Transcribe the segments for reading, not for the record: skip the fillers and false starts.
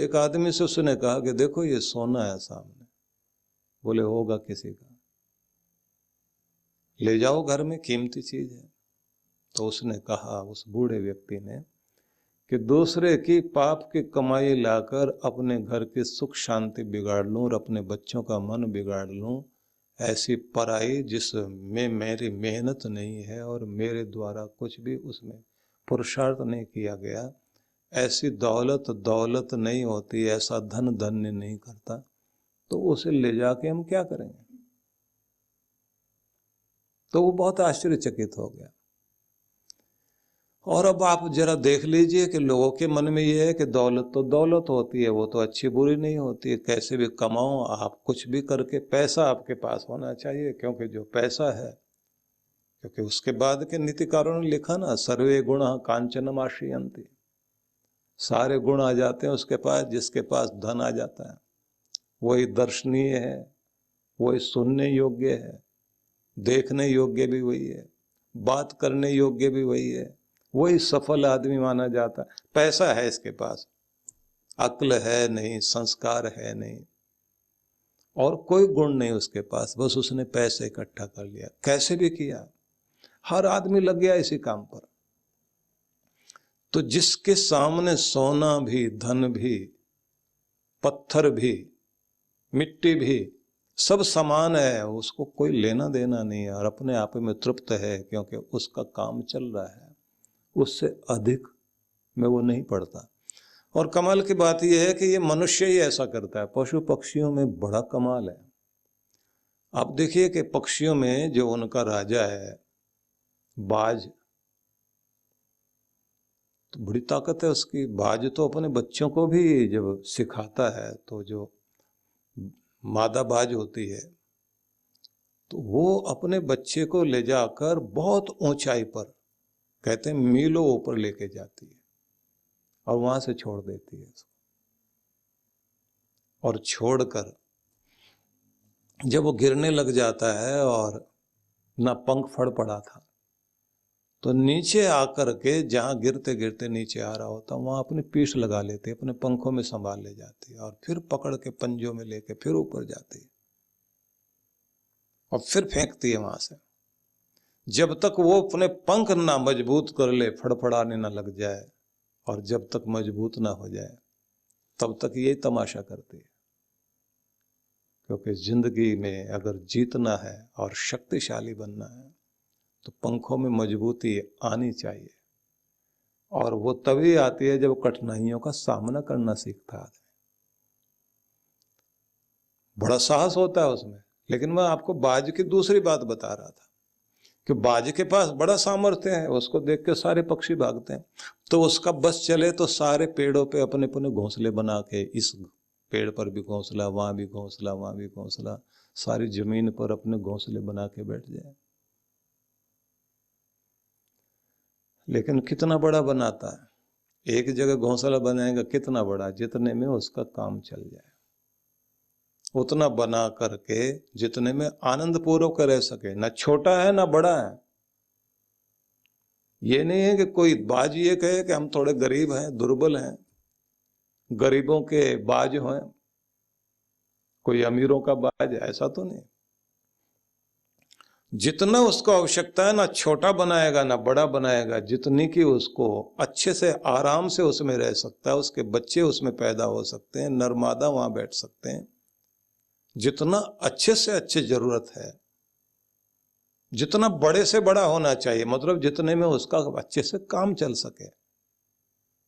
एक आदमी से उसने कहा कि देखो ये सोना है सामने। बोले होगा किसी का, ले जाओ घर में, कीमती चीज है। तो उसने कहा, उस बूढ़े व्यक्ति ने, कि दूसरे की पाप की कमाई लाकर अपने घर की सुख शांति बिगाड़ लूं और अपने बच्चों का मन बिगाड़ लूं, ऐसी पराई जिसमें मेरी मेहनत नहीं है और मेरे द्वारा कुछ भी उसमें पुरुषार्थ नहीं किया गया, ऐसी दौलत दौलत नहीं होती, ऐसा धन धन्य नहीं करता, तो उसे ले जाके हम क्या करेंगे। तो वो बहुत आश्चर्यचकित हो गया। और अब आप जरा देख लीजिए कि लोगों के मन में ये है कि दौलत तो दौलत होती है, वो तो अच्छी बुरी नहीं होती है, कैसे भी कमाओ आप, कुछ भी करके पैसा आपके पास होना चाहिए, क्योंकि जो पैसा है, क्योंकि उसके बाद के नीतिकारों ने लिखा ना, सर्वे गुण कांचनम आश्रयन्ति, सारे गुण आ जाते हैं उसके पास, जिसके पास धन आ जाता है वही दर्शनीय है, वही सुनने योग्य है, देखने योग्य भी वही है, बात करने योग्य भी वही है, वही सफल आदमी माना जाता है। पैसा है इसके पास, अक्ल है नहीं, संस्कार है नहीं, और कोई गुण नहीं उसके पास, बस उसने पैसे इकट्ठा कर लिया, कैसे भी किया। हर आदमी लग गया इसी काम पर। तो जिसके सामने सोना भी, धन भी, पत्थर भी, मिट्टी भी सब समान है, उसको कोई लेना देना नहीं है और अपने आप में तृप्त है, क्योंकि उसका काम चल रहा है, उससे अधिक में वो नहीं पड़ता। और कमाल की बात यह है कि ये मनुष्य ही ऐसा करता है, पशु पक्षियों में बड़ा कमाल है। आप देखिए कि पक्षियों में जो उनका राजा है बाज, तो बड़ी ताकत है उसकी। बाज तो अपने बच्चों को भी जब सिखाता है, तो जो मादा बाज होती है तो वो अपने बच्चे को ले जाकर बहुत ऊंचाई पर, कहते हैं मीलों ऊपर लेके जाती है और वहां से छोड़ देती है उसको। और छोड़कर जब वो गिरने लग जाता है और ना पंख फड़ पड़ा था, तो नीचे आकर के, जहां गिरते गिरते नीचे आ रहा होता, वहां अपनी पीठ लगा लेते, अपने पंखों में संभाल ले जाती है और फिर पकड़ के पंजों में लेके फिर ऊपर जाती है और फिर फेंकती है वहां से। जब तक वो अपने पंख ना मजबूत कर ले, फड़फड़ाने ना लग जाए, और जब तक मजबूत ना हो जाए, तब तक ये तमाशा करती है। क्योंकि जिंदगी में अगर जीतना है और शक्तिशाली बनना है, तो पंखों में मजबूती आनी चाहिए, और वो तभी आती है जब कठिनाइयों का सामना करना सीखता है। बड़ा साहस होता है उसमें। लेकिन मैं आपको बाज की दूसरी बात बता रहा था कि बाज के पास बड़ा सामर्थ्य है, उसको देख के सारे पक्षी भागते हैं। तो उसका बस चले तो सारे पेड़ों पे अपने अपने घोंसले बना के, इस पेड़ पर भी घोंसला, वहां भी घोंसला, वहां भी घोंसला, सारी जमीन पर अपने घोंसले बना के बैठ जाए। लेकिन कितना बड़ा बनाता है, एक जगह घोंसला बनाएगा कितना बड़ा, जितने में उसका काम चल जाए उतना बना करके, जितने में आनंद पूर्वक रह सके। ना छोटा है ना बड़ा है। ये नहीं है कि कोई बाज ये कहे कि हम थोड़े गरीब हैं, दुर्बल हैं, गरीबों के बाज हैं, कोई अमीरों का बाज, ऐसा तो नहीं। जितना उसको आवश्यकता है, ना छोटा बनाएगा ना बड़ा बनाएगा, जितनी की उसको अच्छे से आराम से उसमें रह सकता है, उसके बच्चे उसमें पैदा हो सकते हैं, नरमादा वहां बैठ सकते हैं, जितना अच्छे से अच्छे जरूरत है, जितना बड़े से बड़ा होना चाहिए, मतलब जितने में उसका अच्छे से काम चल सके,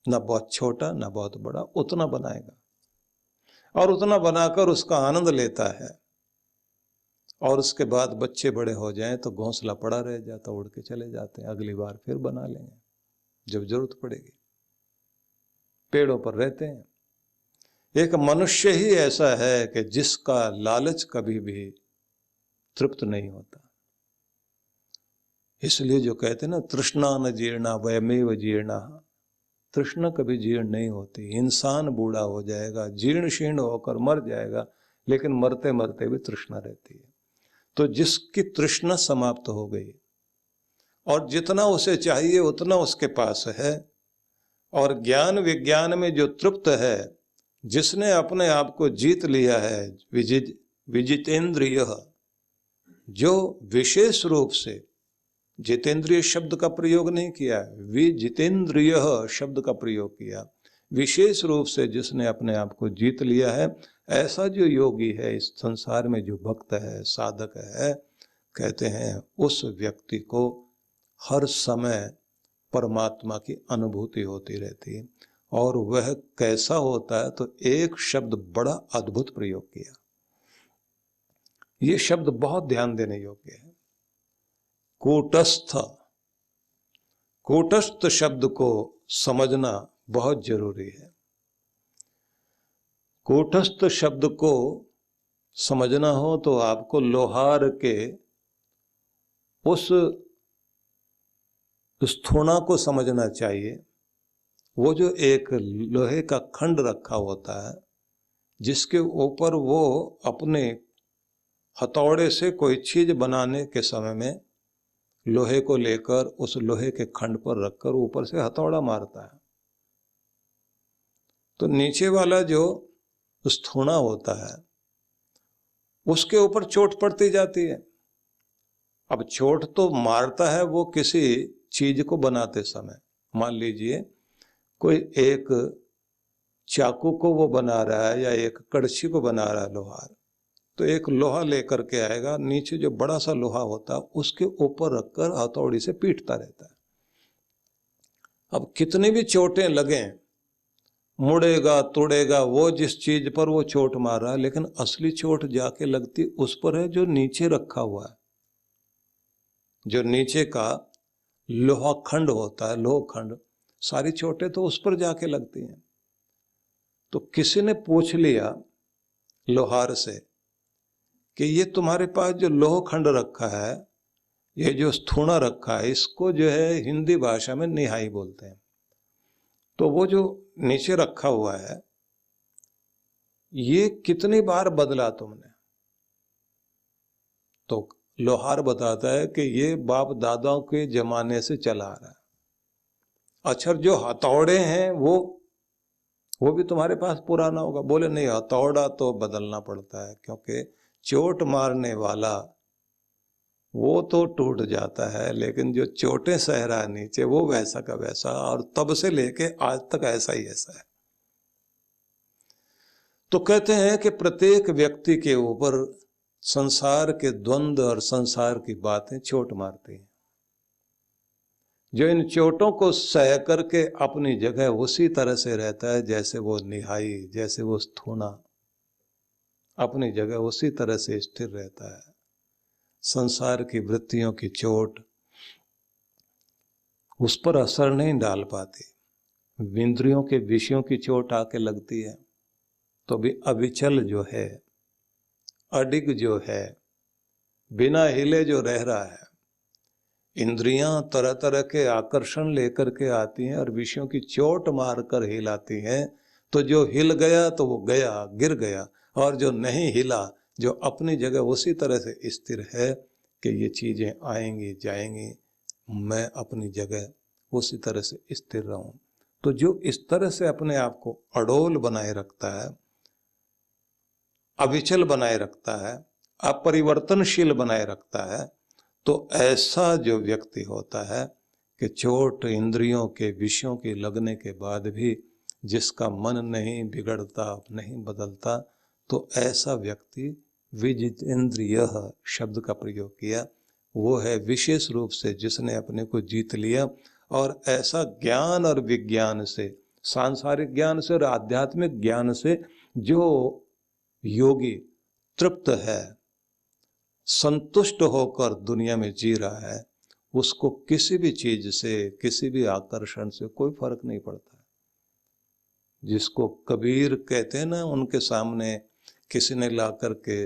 ना बहुत छोटा ना बहुत बड़ा, उतना बनाएगा और उतना बनाकर उसका आनंद लेता है। और उसके बाद बच्चे बड़े हो जाएं तो घोंसला पड़ा रह जाता, उड़ के चले जाते हैं, अगली बार फिर बना लेंगे जब जरूरत पड़ेगी। पेड़ों पर रहते हैं। एक मनुष्य ही ऐसा है कि जिसका लालच कभी भी तृप्त नहीं होता। इसलिए जो कहते हैं ना, तृष्णा न जीर्णा वयमेव जीर्णा, तृष्णा कभी जीर्ण नहीं होती। इंसान बूढ़ा हो जाएगा, जीर्ण शीर्ण होकर मर जाएगा, लेकिन मरते मरते भी तृष्णा रहती है। तो जिसकी तृष्णा समाप्त हो गई और जितना उसे चाहिए उतना उसके पास है, और ज्ञान विज्ञान में जो तृप्त है, जिसने अपने आप को जीत लिया है, विजितेंद्रिय, जो विशेष रूप से, जितेंद्रिय शब्द का प्रयोग नहीं किया, विजितेंद्रिय शब्द का प्रयोग किया, विशेष रूप से जिसने अपने आप को जीत लिया है, ऐसा जो योगी है, इस संसार में जो भक्त है, साधक है, कहते हैं उस व्यक्ति को हर समय परमात्मा की अनुभूति होती रहती है। और वह कैसा होता है, तो एक शब्द बड़ा अद्भुत प्रयोग किया, ये शब्द बहुत ध्यान देने योग्य है, कूटस्थ। कूटस्थ शब्द को समझना बहुत जरूरी है। कूटस्थ शब्द को समझना हो तो आपको लोहार के उस स्थूणा को समझना चाहिए। वो जो एक लोहे का खंड रखा होता है, जिसके ऊपर वो अपने हथौड़े से कोई चीज बनाने के समय में लोहे को लेकर उस लोहे के खंड पर रखकर ऊपर से हथौड़ा मारता है, तो नीचे वाला जो स्थूणा होता है उसके ऊपर चोट पड़ती जाती है। अब चोट तो मारता है वो किसी चीज को बनाते समय, मान लीजिए कोई एक चाकू को वो बना रहा है या एक कड़छी को बना रहा है लोहार, तो एक लोहा लेकर के आएगा, नीचे जो बड़ा सा लोहा होता है उसके ऊपर रखकर हथौड़ी से पीटता रहता है। अब कितनी भी चोटें लगें, मुड़ेगा तोड़ेगा वो जिस चीज पर वो चोट मार रहा है, लेकिन असली चोट जाके लगती उस पर है जो नीचे रखा हुआ है, जो नीचे का लोहा खंड होता है, लोह खंड, सारी चोटें तो उस पर जाके लगती हैं। तो किसी ने पूछ लिया लोहार से कि ये तुम्हारे पास जो लोह खंड रखा है, ये जो स्थूणा रखा है, इसको जो है हिंदी भाषा में निहाई बोलते हैं, तो वो जो नीचे रखा हुआ है ये कितनी बार बदला तुमने? तो लोहार बताता है कि ये बाप दादाओं के जमाने से चला आ रहा है। अच्छा, जो हथौड़े हैं वो भी तुम्हारे पास पुराना होगा? बोले नहीं, हथौड़ा तो बदलना पड़ता है, क्योंकि चोट मारने वाला वो तो टूट जाता है, लेकिन जो चोटें सह रहा है नीचे वो वैसा का वैसा, और तब से लेके आज तक ऐसा ही ऐसा है। तो कहते हैं कि प्रत्येक व्यक्ति के ऊपर संसार के द्वंद्व और संसार की बातें चोट मारती हैं। जो इन चोटों को सह करके अपनी जगह उसी तरह से रहता है जैसे वो निहाई, जैसे वो स्थूणा अपनी जगह उसी तरह से स्थिर रहता है। संसार की वृत्तियों की चोट उस पर असर नहीं डाल पाती। इंद्रियों के विषयों की चोट आके लगती है तो भी अविचल जो है, अडिग जो है, बिना हिले जो रह रहा है। इंद्रियां तरह तरह के आकर्षण लेकर के आती हैं और विषयों की चोट मारकर हिलाती हैं, तो जो हिल गया तो वो गया, गिर गया, और जो नहीं हिला, जो अपनी जगह उसी तरह से स्थिर है कि ये चीजें आएंगी जाएंगी, मैं अपनी जगह उसी तरह से स्थिर रहूं। तो जो इस तरह से अपने आप को अडोल बनाए रखता है, अविचल बनाए रखता है, अपरिवर्तनशील बनाए रखता है, तो ऐसा जो व्यक्ति होता है कि चोट इंद्रियों के विषयों की लगने के बाद भी जिसका मन नहीं बिगड़ता, नहीं बदलता, तो ऐसा व्यक्ति विजितेंद्रिय शब्द का प्रयोग किया। वो है विशेष रूप से जिसने अपने को जीत लिया, और ऐसा ज्ञान और विज्ञान से, सांसारिक ज्ञान से और आध्यात्मिक ज्ञान से जो योगी तृप्त है, संतुष्ट होकर दुनिया में जी रहा है, उसको किसी भी चीज से, किसी भी आकर्षण से कोई फर्क नहीं पड़ता। जिसको कबीर कहते हैं ना, उनके सामने किसी ने ला करके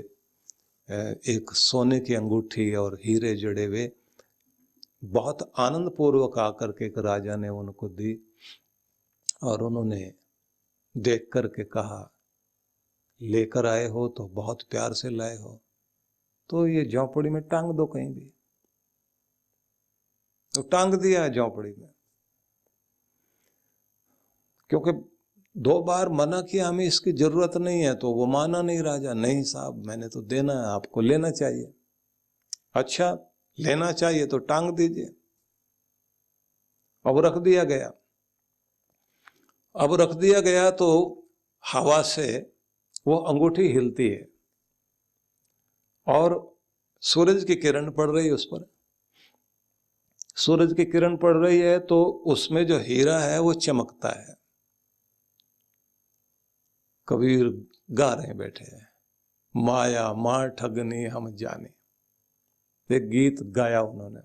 एक सोने की अंगूठी और हीरे जड़े हुए बहुत आनंद पूर्वक आकर के एक राजा ने उनको दी, और उन्होंने देख करके कहा, लेकर आए हो तो बहुत प्यार से लाए हो, तो ये झोंपड़ी में टांग दो कहीं भी। तो टांग दिया है झोंपड़ी में, क्योंकि 2 बार मना किया, हमें इसकी जरूरत नहीं है, तो वो माना नहीं राजा। नहीं साहब, मैंने तो देना है, आपको लेना चाहिए। अच्छा, लेना चाहिए तो टांग दीजिए। अब रख दिया गया। अब रख दिया गया तो हवा से वो अंगूठी हिलती है और सूरज की किरण पड़ रही है उस पर। सूरज की किरण पड़ रही है तो उसमें जो हीरा है वो चमकता है। कबीर गा रहे बैठे हैं, माया मार ठगनी हम जाने। एक गीत गाया उन्होंने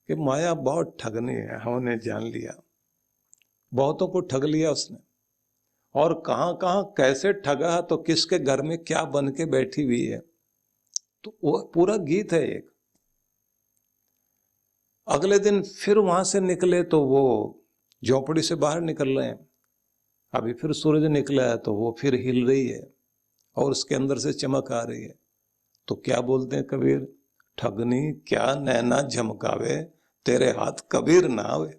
कि माया बहुत ठगनी है, हमने जान लिया। बहुतों को ठग लिया उसने, और कहां कहां कैसे ठगा, तो किसके घर में क्या बन के बैठी हुई है। तो वो पूरा गीत है एक। अगले दिन फिर वहां से निकले तो वो झोपड़ी से बाहर निकल रहे हैं। अभी फिर सूरज निकला है तो वो फिर हिल रही है और उसके अंदर से चमक आ रही है। तो क्या बोलते हैं कबीर, ठगनी क्या नैना झमकावे, तेरे हाथ कबीर ना आवे।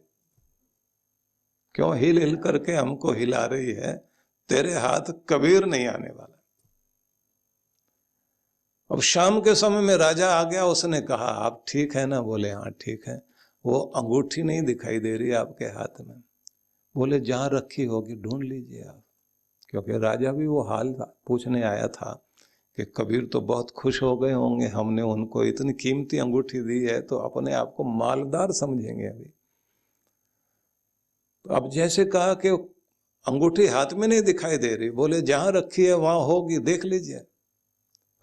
क्यों हिल हिल करके हमको हिला रही है, तेरे हाथ कबीर नहीं आने वाला। अब शाम के समय में राजा आ गया, उसने कहा आप ठीक है ना? बोले हाँ ठीक है। वो अंगूठी नहीं दिखाई दे रही आपके हाथ में। बोले जहां रखी होगी ढूंढ लीजिए आप। क्योंकि राजा भी वो हाल पूछने आया था कि कबीर तो बहुत खुश हो गए होंगे, हमने उनको इतनी कीमती अंगूठी दी है, तो अपने आप को मालदार समझेंगे अभी। तो अब जैसे कहा कि अंगूठी हाथ में नहीं दिखाई दे रही, बोले जहां रखी है वहां होगी, देख लीजिए।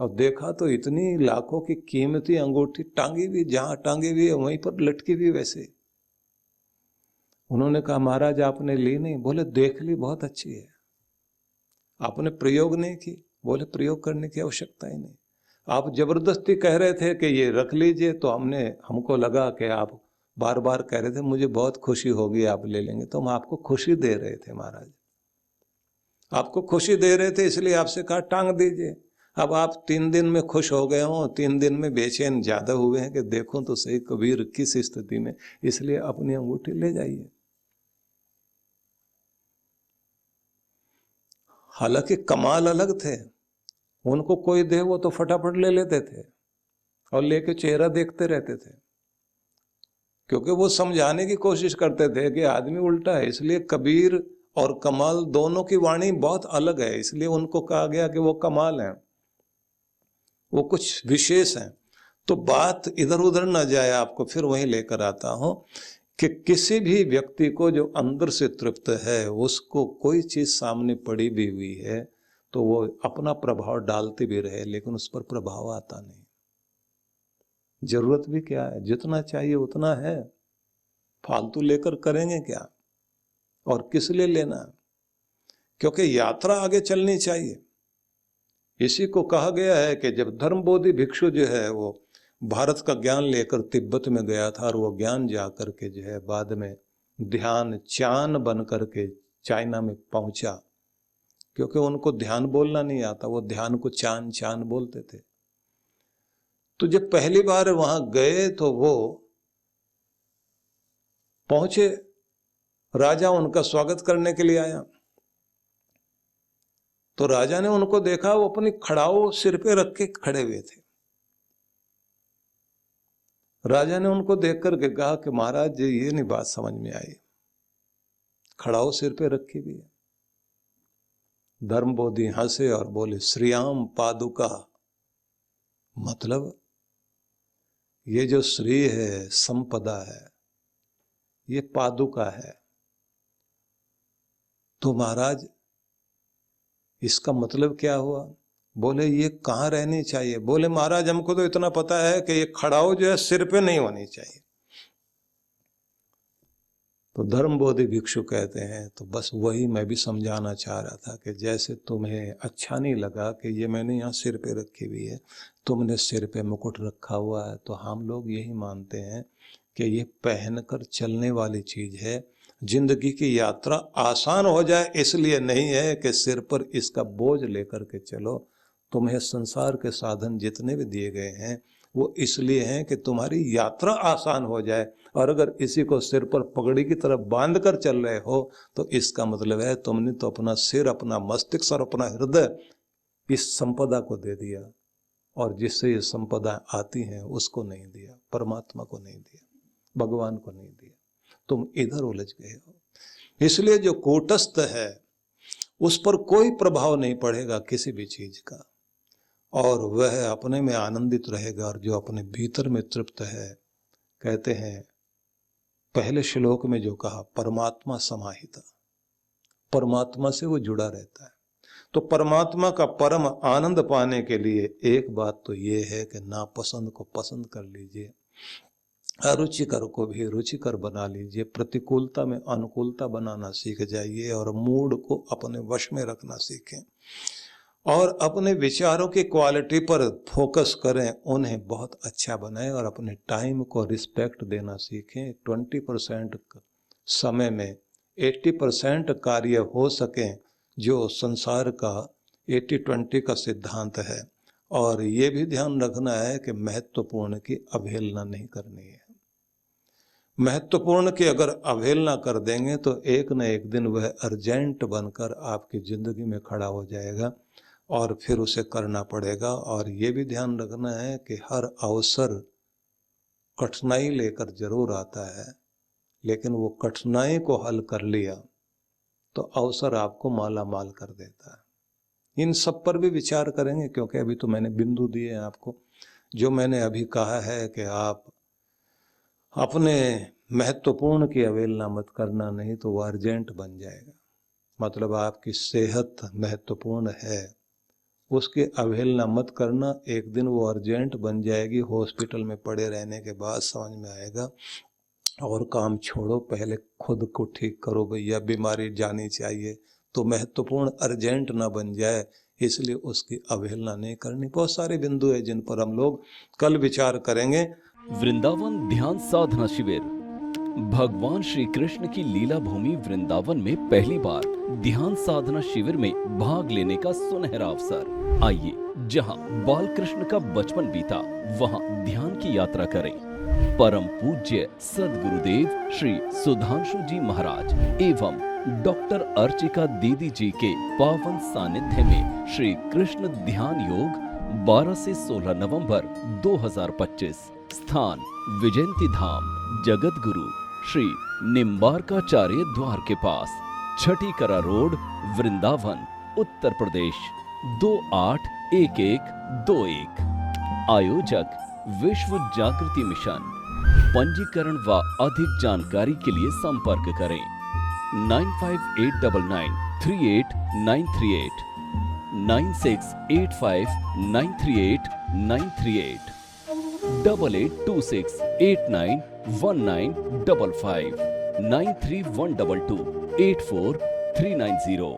अब देखा तो इतनी लाखों की कीमती अंगूठी टांगी भी, जहां टांगी हुई है वहीं पर लटकी भी वैसे। उन्होंने कहा महाराज आपने ली नहीं? बोले देख ली, बहुत अच्छी है। आपने प्रयोग नहीं की? बोले प्रयोग करने की आवश्यकता ही नहीं। आप जबरदस्ती कह रहे थे कि ये रख लीजिए, तो हमको लगा कि आप बार बार कह रहे थे मुझे बहुत खुशी होगी आप ले लेंगे, तो हम आपको खुशी दे रहे थे महाराज। आपको खुशी दे रहे थे इसलिए आपसे कहा टांग दीजिए। अब आप 3 दिन में खुश हो गए हो, 3 दिन में बेचैन ज्यादा हुए हैं कि देखो तो सही कबीर किस स्थिति में, इसलिए अपनी अंगूठी ले जाइए। हालांकि कमाल अलग थे, उनको कोई दे वो तो फटाफट ले लेते थे और लेके चेहरा देखते रहते थे, क्योंकि वो समझाने की कोशिश करते थे कि आदमी उल्टा है। इसलिए कबीर और कमाल दोनों की वाणी बहुत अलग है, इसलिए उनको कहा गया कि वो कमाल है, वो कुछ विशेष है। तो बात इधर उधर न जाए, आपको फिर वहीं लेकर आता हूं कि किसी भी व्यक्ति को जो अंदर से तृप्त है, उसको कोई चीज सामने पड़ी भी हुई है तो वो अपना प्रभाव डालते भी रहे, लेकिन उस पर प्रभाव आता नहीं। जरूरत भी क्या है, जितना चाहिए उतना है, फालतू लेकर करेंगे क्या और किस लिए लेना है? क्योंकि यात्रा आगे चलनी चाहिए। इसी को कहा गया है कि जब धर्मबोधि भिक्षु जो है वो भारत का ज्ञान लेकर तिब्बत में गया था, और वो ज्ञान जा करके जो है बाद में ध्यान चान बन करके चाइना में पहुंचा, क्योंकि उनको ध्यान बोलना नहीं आता, वो ध्यान को चान चान बोलते थे। तो जब पहली बार वहां गए तो वो पहुंचे, राजा उनका स्वागत करने के लिए आया। तो राजा ने उनको देखा, वो अपनी खड़ाओ सिर पे रख के खड़े हुए थे। राजा ने उनको देख करके कहा कि महाराज जी ये नहीं बात समझ में आई, खड़ाओ सिर पे रखी हुई है। धर्मबोधि हंसे और बोले श्रीयाम पादुका, मतलब ये जो श्री है, संपदा है, ये पादुका है। तो महाराज इसका मतलब क्या हुआ? बोले ये कहाँ रहनी चाहिए? बोले महाराज हमको तो इतना पता है कि ये खड़ाओ जो है सिर पे नहीं होनी चाहिए। तो धर्मबोधि भिक्षु कहते हैं तो बस वही मैं भी समझाना चाह रहा था कि जैसे तुम्हें अच्छा नहीं लगा कि ये मैंने यहाँ सिर पे रखी हुई है, तुमने सिर पे मुकुट रखा हुआ है, तो हम लोग यही मानते हैं कि ये पहनकर चलने वाली चीज है। जिंदगी की यात्रा आसान हो जाए इसलिए नहीं है कि सिर पर इसका बोझ लेकर के चलो। तुम्हें संसार के साधन जितने भी दिए गए हैं वो इसलिए हैं कि तुम्हारी यात्रा आसान हो जाए। और अगर इसी को सिर पर पगड़ी की तरफ बांध कर चल रहे हो तो इसका मतलब है तुमने तो अपना सिर, अपना मस्तिष्क और अपना हृदय इस संपदा को दे दिया, और जिससे ये संपदा आती है उसको नहीं दिया, परमात्मा को नहीं दिया, भगवान को नहीं दिया। तुम इधर उलझ गए हो। इसलिए जो कूटस्थ है उस पर कोई प्रभाव नहीं पड़ेगा किसी भी चीज का, और वह अपने में आनंदित रहेगा। और जो अपने भीतर में तृप्त है, कहते हैं पहले श्लोक में जो कहा, परमात्मा समाहिता, परमात्मा से वो जुड़ा रहता है। तो परमात्मा का परम आनंद पाने के लिए एक बात तो ये है कि नापसंद को पसंद कर लीजिए, अरुचिकर को भी रुचिकर बना लीजिए, प्रतिकूलता में अनुकूलता बनाना सीख जाइए, और मूड को अपने वश में रखना सीखें, और अपने विचारों की क्वालिटी पर फोकस करें, उन्हें बहुत अच्छा बनाएं, और अपने टाइम को रिस्पेक्ट देना सीखें। 20% समय में 80% कार्य हो सकें, जो संसार का 80-20 का सिद्धांत है। और ये भी ध्यान रखना है कि महत्वपूर्ण की अवहेलना नहीं करनी है। महत्वपूर्ण की अगर अवहेलना कर देंगे तो एक न एक दिन वह अर्जेंट बनकर आपकी जिंदगी में खड़ा हो जाएगा, और फिर उसे करना पड़ेगा। और ये भी ध्यान रखना है कि हर अवसर कठिनाई लेकर जरूर आता है, लेकिन वो कठिनाई को हल कर लिया तो अवसर आपको माला माल कर देता है। इन सब पर भी विचार करेंगे, क्योंकि अभी तो मैंने बिंदु दिए हैं आपको। जो मैंने अभी कहा है कि आप अपने महत्वपूर्ण की अवहेलना मत करना, नहीं तो वो अर्जेंट बन जाएगा। मतलब आपकी सेहत महत्वपूर्ण है, उसकी अवहेलना मत करना, एक दिन वो अर्जेंट बन जाएगी। हॉस्पिटल में पड़े रहने के बाद समझ में आएगा। और काम छोड़ो, पहले खुद को ठीक करो भैया, बीमारी जानी चाहिए, तो महत्वपूर्ण अर्जेंट ना बन जाए, इसलिए उसकी अवहेलना नहीं करनी। बहुत सारे बिंदु है जिन पर हम लोग कल विचार करेंगे। वृंदावन ध्यान साधना शिविर। भगवान श्री कृष्ण की लीला भूमि वृंदावन में पहली बार ध्यान साधना शिविर में भाग लेने का सुनहरा अवसर। आइए, जहां बाल कृष्ण का बचपन बीता, वहां ध्यान की यात्रा करें। परम पूज्य सद्गुरुदेव श्री सुधांशु जी महाराज एवं डॉक्टर अर्चिका दीदी जी के पावन सानिध्य में श्री कृष्ण ध्यान योग 12 से 16 नवंबर 2025। स्थान विजयंती धाम, जगत गुरु श्री निम्बारकाचार्य द्वार के पास, छठी करा रोड, वृंदावन, उत्तर प्रदेश 281121। आयोजक विश्व जागृति मिशन। पंजीकरण व अधिक जानकारी के लिए संपर्क करें 9589938938 9685938938 8826891955 9312284390।